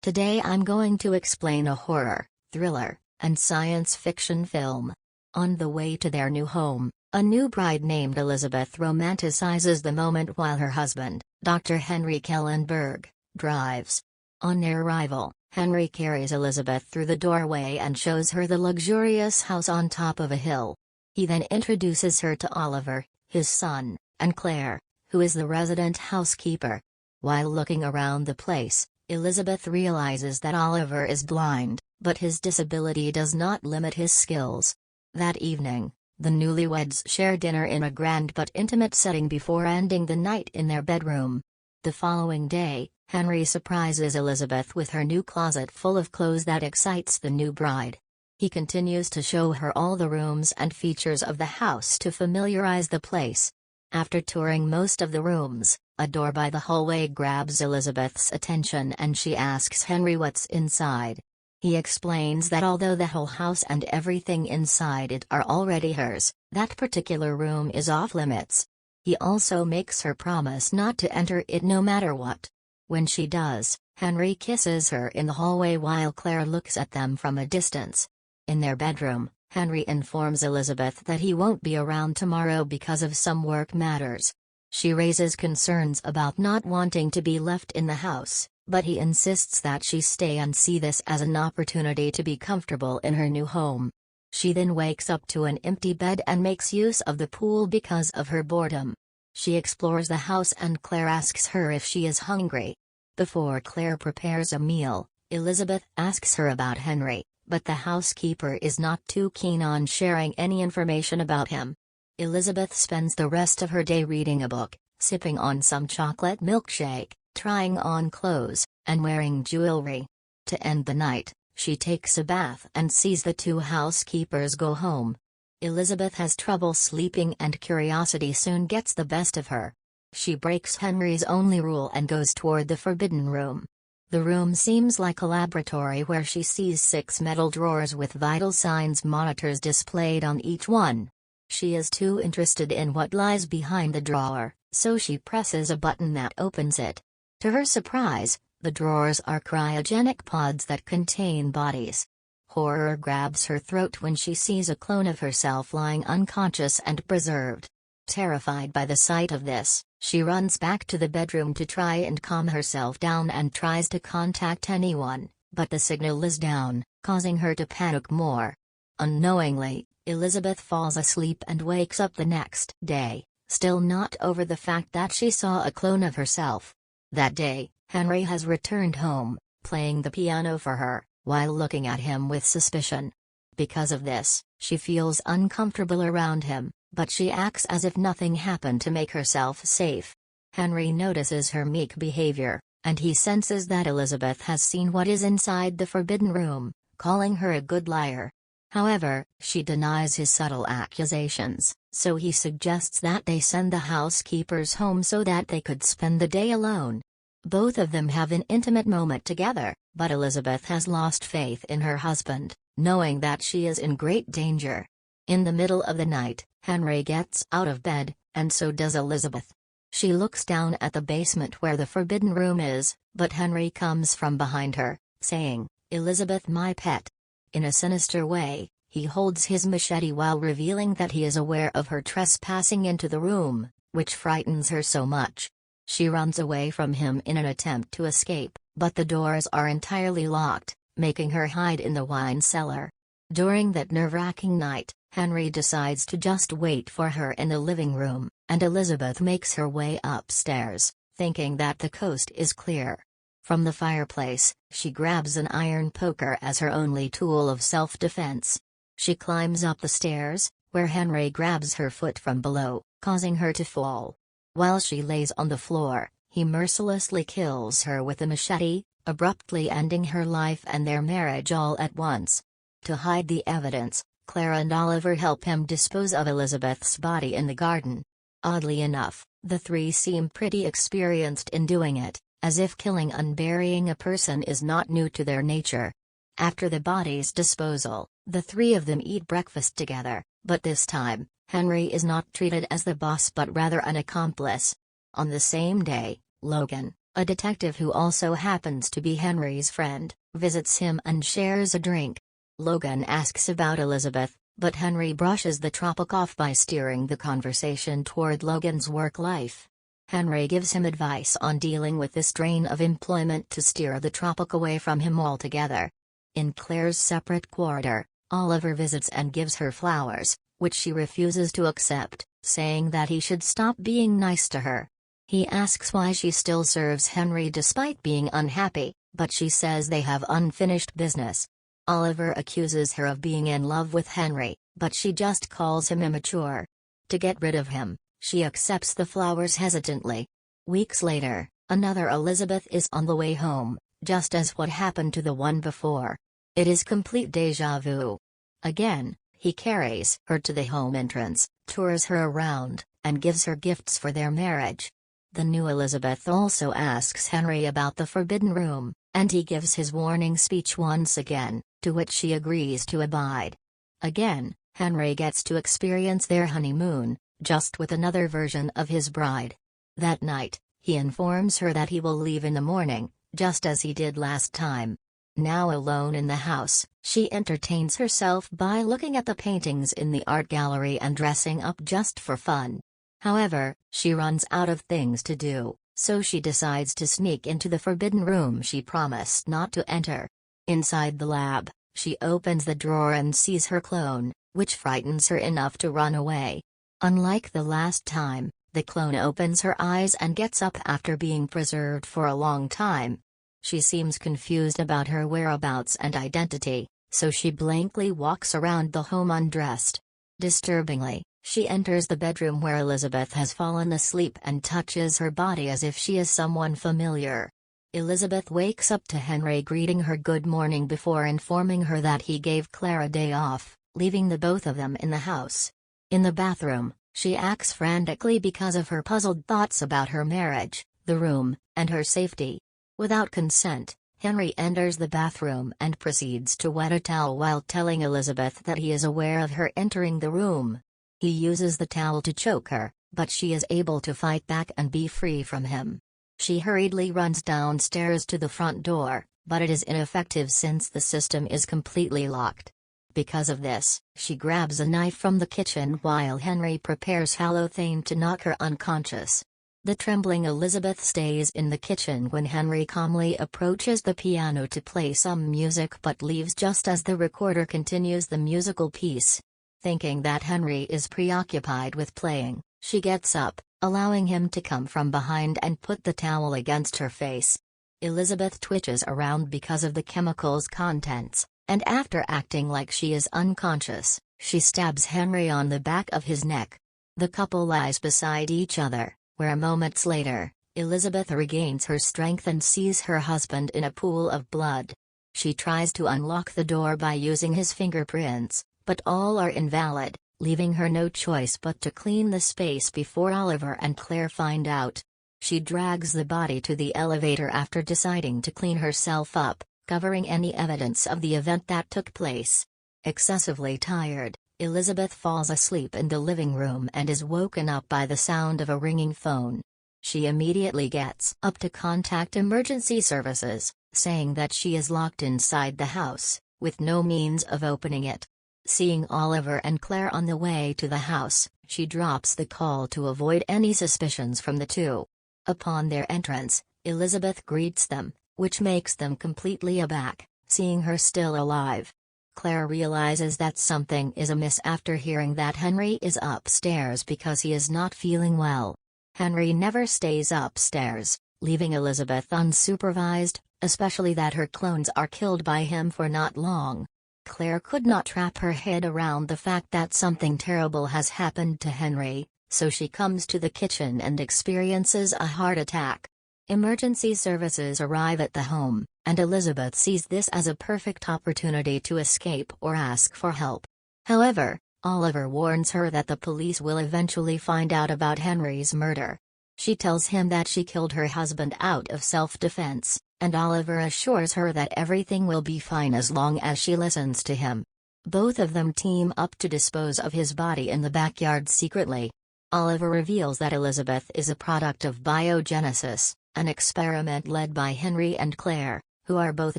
Today I'm going to explain a horror, thriller, and science fiction film. On the way to their new home, a new bride named Elizabeth romanticizes the moment while her husband, Dr. Henry Kellenberg, drives. On their arrival, Henry carries Elizabeth through the doorway and shows her the luxurious house on top of a hill. He then introduces her to Oliver, his son, and Claire, who is the resident housekeeper. While looking around the place, Elizabeth realizes that Oliver is blind, but his disability does not limit his skills. That evening, the newlyweds share dinner in a grand but intimate setting before ending the night in their bedroom. The following day, Henry surprises Elizabeth with her new closet full of clothes that excites the new bride. He continues to show her all the rooms and features of the house to familiarize the place. After touring most of the rooms, a door by the hallway grabs Elizabeth's attention and she asks Henry what's inside. He explains that although the whole house and everything inside it are already hers, that particular room is off limits. He also makes her promise not to enter it no matter what. When she does, Henry kisses her in the hallway while Claire looks at them from a distance. In their bedroom, Henry informs Elizabeth that he won't be around tomorrow because of some work matters. She raises concerns about not wanting to be left in the house, but he insists that she stay and see this as an opportunity to be comfortable in her new home. She then wakes up to an empty bed and makes use of the pool because of her boredom. She explores the house and Claire asks her if she is hungry. Before Claire prepares a meal, Elizabeth asks her about Henry, but the housekeeper is not too keen on sharing any information about him. Elizabeth spends the rest of her day reading a book, sipping on some chocolate milkshake, trying on clothes, and wearing jewelry. To end the night, she takes a bath and sees the two housekeepers go home. Elizabeth has trouble sleeping and curiosity soon gets the best of her. She breaks Henry's only rule and goes toward the forbidden room. The room seems like a laboratory where she sees 6 metal drawers with vital signs monitors displayed on each one. She is too interested in what lies behind the drawer, so she presses a button that opens it. To her surprise, the drawers are cryogenic pods that contain bodies. Horror grabs her throat when she sees a clone of herself lying unconscious and preserved. Terrified by the sight of this, she runs back to the bedroom to try and calm herself down and tries to contact anyone, but the signal is down, causing her to panic more. Unknowingly, Elizabeth falls asleep and wakes up the next day, still not over the fact that she saw a clone of herself. That day, Henry has returned home, playing the piano for her, while looking at him with suspicion. Because of this, she feels uncomfortable around him, but she acts as if nothing happened to make herself safe. Henry notices her meek behavior, and he senses that Elizabeth has seen what is inside the forbidden room, calling her a good liar. However, she denies his subtle accusations, so he suggests that they send the housekeepers home so that they could spend the day alone. Both of them have an intimate moment together, but Elizabeth has lost faith in her husband, knowing that she is in great danger. In the middle of the night, Henry gets out of bed, and so does Elizabeth. She looks down at the basement where the forbidden room is, but Henry comes from behind her, saying, "Elizabeth, my pet." In a sinister way, he holds his machete while revealing that he is aware of her trespassing into the room, which frightens her so much. She runs away from him in an attempt to escape, but the doors are entirely locked, making her hide in the wine cellar. During that nerve-wracking night, Henry decides to just wait for her in the living room, and Elizabeth makes her way upstairs, thinking that the coast is clear. From the fireplace, she grabs an iron poker as her only tool of self-defense. She climbs up the stairs, where Henry grabs her foot from below, causing her to fall. While she lays on the floor, he mercilessly kills her with a machete, abruptly ending her life and their marriage all at once. To hide the evidence, Claire and Oliver help him dispose of Elizabeth's body in the garden. Oddly enough, the three seem pretty experienced in doing it, as if killing and burying a person is not new to their nature. After the body's disposal, the three of them eat breakfast together, but this time, Henry is not treated as the boss but rather an accomplice. On the same day, Logan, A detective who also happens to be Henry's friend, visits him and shares a drink. Logan asks about Elizabeth, but Henry brushes the topic off by steering the conversation toward Logan's work life. Henry gives him advice on dealing with this drain of employment to steer the topic away from him altogether. In Claire's separate quarter, Oliver visits and gives her flowers, which she refuses to accept, saying that he should stop being nice to her. He asks why she still serves Henry despite being unhappy, but she says they have unfinished business. Oliver accuses her of being in love with Henry, but she just calls him immature. To get rid of him, she accepts the flowers hesitantly. Weeks later, another Elizabeth is on the way home, just as what happened to the one before. It is complete déjà vu. Again, he carries her to the home entrance, tours her around, and gives her gifts for their marriage. The new Elizabeth also asks Henry about the forbidden room, and he gives his warning speech once again, to which she agrees to abide. Again, Henry gets to experience their honeymoon, just with another version of his bride. That night, he informs her that he will leave in the morning, just as he did last time. Now alone in the house, she entertains herself by looking at the paintings in the art gallery and dressing up just for fun. However, she runs out of things to do, so she decides to sneak into the forbidden room she promised not to enter. Inside the lab, she opens the drawer and sees her clone, which frightens her enough to run away. Unlike the last time, the clone opens her eyes and gets up after being preserved for a long time. She seems confused about her whereabouts and identity, so she blankly walks around the home undressed. Disturbingly, she enters the bedroom where Elizabeth has fallen asleep and touches her body as if she is someone familiar. Elizabeth wakes up to Henry greeting her good morning before informing her that he gave Claire a day off, leaving the both of them in the house. In the bathroom, she acts frantically because of her puzzled thoughts about her marriage, the room, and her safety. Without consent, Henry enters the bathroom and proceeds to wet a towel while telling Elizabeth that he is aware of her entering the room. He uses the towel to choke her, but she is able to fight back and be free from him. She hurriedly runs downstairs to the front door, but it is ineffective since the system is completely locked. Because of this, she grabs a knife from the kitchen while Henry prepares halothane to knock her unconscious. The trembling Elizabeth stays in the kitchen when Henry calmly approaches the piano to play some music but leaves just as the recorder continues the musical piece. Thinking that Henry is preoccupied with playing, she gets up, allowing him to come from behind and put the towel against her face. Elizabeth twitches around because of the chemical's contents, and after acting like she is unconscious, she stabs Henry on the back of his neck. The couple lies beside each other, where moments later, Elizabeth regains her strength and sees her husband in a pool of blood. She tries to unlock the door by using his fingerprints, but all are invalid, leaving her no choice but to clean the space before Oliver and Claire find out. She drags the body to the elevator after deciding to clean herself up, covering any evidence of the event that took place. Excessively tired, Elizabeth falls asleep in the living room and is woken up by the sound of a ringing phone. She immediately gets up to contact emergency services, saying that she is locked inside the house, with no means of opening it. Seeing Oliver and Claire on the way to the house, she drops the call to avoid any suspicions from the two. Upon their entrance, Elizabeth greets them, which makes them completely aback, seeing her still alive. Claire realizes that something is amiss after hearing that Henry is upstairs because he is not feeling well. Henry never stays upstairs, leaving Elizabeth unsupervised, especially that her clones are killed by him for not long. Claire could not wrap her head around the fact that something terrible has happened to Henry, so she comes to the kitchen and experiences a heart attack. Emergency services arrive at the home, and Elizabeth sees this as a perfect opportunity to escape or ask for help. However, Oliver warns her that the police will eventually find out about Henry's murder. She tells him that she killed her husband out of self-defense, and Oliver assures her that everything will be fine as long as she listens to him. Both of them team up to dispose of his body in the backyard secretly. Oliver reveals that Elizabeth is a product of biogenesis, an experiment led by Henry and Claire, who are both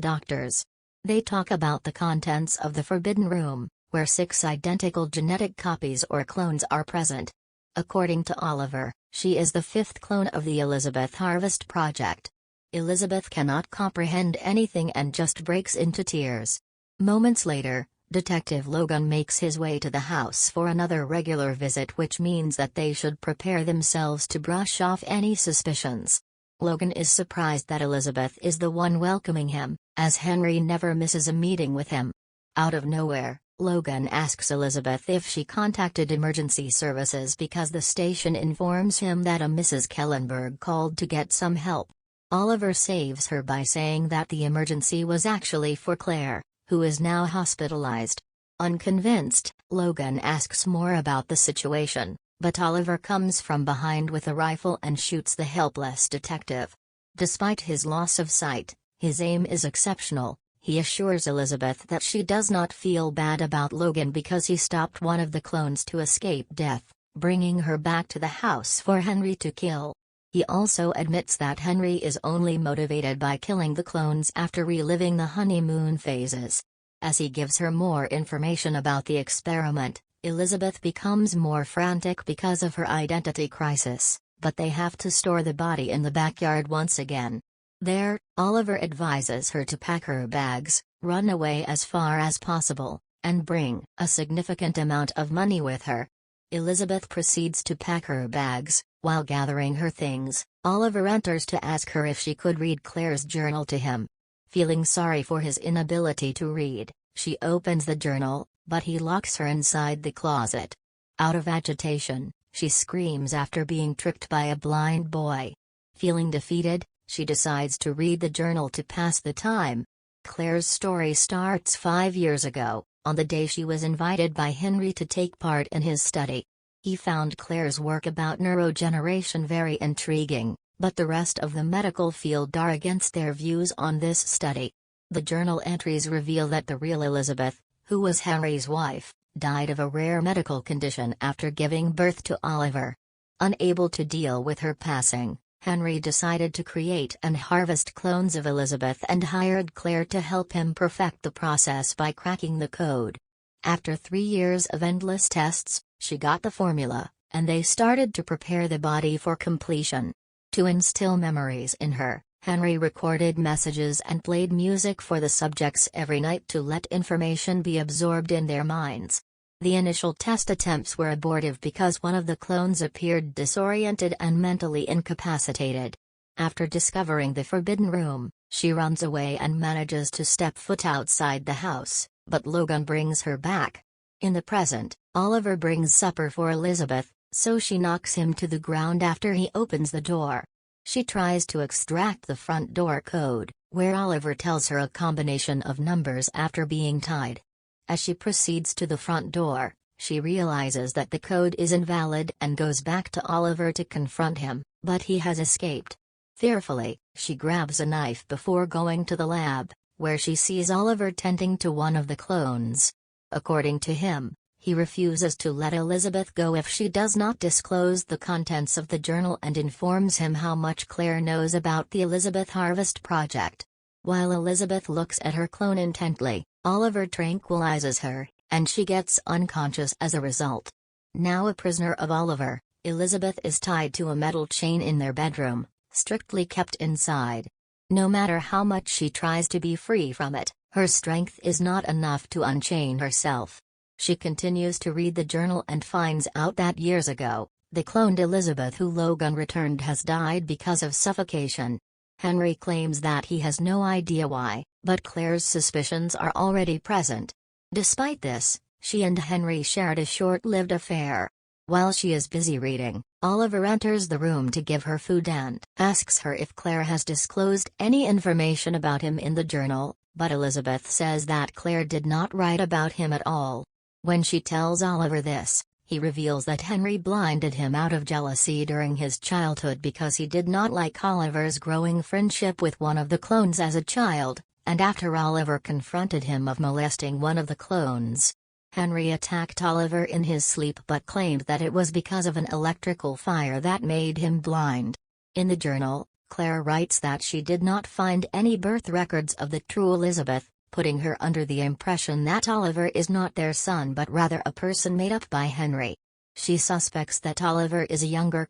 doctors. They talk about the contents of the Forbidden Room, where 6 identical genetic copies or clones are present. According to Oliver, she is the 5th clone of the Elizabeth Harvest Project. Elizabeth cannot comprehend anything and just breaks into tears. Moments later, Detective Logan makes his way to the house for another regular visit, which means that they should prepare themselves to brush off any suspicions. Logan is surprised that Elizabeth is the one welcoming him, as Henry never misses a meeting with him. Out of nowhere, Logan asks Elizabeth if she contacted emergency services because the station informs him that a Mrs. Kellenberg called to get some help. Oliver saves her by saying that the emergency was actually for Claire, who is now hospitalized. Unconvinced, Logan asks more about the situation, but Oliver comes from behind with a rifle and shoots the helpless detective. Despite his loss of sight, his aim is exceptional. He assures Elizabeth that she does not feel bad about Logan because he stopped one of the clones to escape death, bringing her back to the house for Henry to kill. He also admits that Henry is only motivated by killing the clones after reliving the honeymoon phases. As he gives her more information about the experiment, Elizabeth becomes more frantic because of her identity crisis, but they have to store the body in the backyard once again. There, Oliver advises her to pack her bags, run away as far as possible, and bring a significant amount of money with her. Elizabeth proceeds to pack her bags. While gathering her things, Oliver enters to ask her if she could read Claire's journal to him. Feeling sorry for his inability to read, she opens the journal, but he locks her inside the closet. Out of agitation, she screams after being tricked by a blind boy. Feeling defeated, she decides to read the journal to pass the time. Claire's story starts 5 years ago, on the day she was invited by Henry to take part in his study. He found Claire's work about neurogeneration very intriguing, but the rest of the medical field are against their views on this study. The journal entries reveal that the real Elizabeth, who was Henry's wife, died of a rare medical condition after giving birth to Oliver. Unable to deal with her passing, Henry decided to create and harvest clones of Elizabeth and hired Claire to help him perfect the process by cracking the code. After 3 years of endless tests, she got the formula, and they started to prepare the body for completion. To instill memories in her, Henry recorded messages and played music for the subjects every night to let information be absorbed in their minds. The initial test attempts were abortive because one of the clones appeared disoriented and mentally incapacitated. After discovering the Forbidden Room, she runs away and manages to step foot outside the house, but Logan brings her back. In the present, Oliver brings supper for Elizabeth, so she knocks him to the ground after he opens the door. She tries to extract the front door code, where Oliver tells her a combination of numbers after being tied. As she proceeds to the front door, she realizes that the code is invalid and goes back to Oliver to confront him, but he has escaped. Fearfully, she grabs a knife before going to the lab, where she sees Oliver tending to one of the clones. According to him, he refuses to let Elizabeth go if she does not disclose the contents of the journal and informs him how much Claire knows about the Elizabeth Harvest Project. While Elizabeth looks at her clone intently, Oliver tranquilizes her, and she gets unconscious as a result. Now a prisoner of Oliver, Elizabeth is tied to a metal chain in their bedroom, strictly kept inside. No matter how much she tries to be free from it, her strength is not enough to unchain herself. She continues to read the journal and finds out that years ago, the cloned Elizabeth who Logan returned has died because of suffocation. Henry claims that he has no idea why, but Claire's suspicions are already present. Despite this, she and Henry shared a short-lived affair. While she is busy reading, Oliver enters the room to give her food and asks her if Claire has disclosed any information about him in the journal, but Elizabeth says that Claire did not write about him at all. When she tells Oliver this, he reveals that Henry blinded him out of jealousy during his childhood because he did not like Oliver's growing friendship with one of the clones as a child, and after Oliver confronted him of molesting one of the clones. Henry attacked Oliver in his sleep but claimed that it was because of an electrical fire that made him blind. In the journal, Claire writes that she did not find any birth records of the true Elizabeth, putting her under the impression that Oliver is not their son but rather a person made up by Henry. She suspects that Oliver is a younger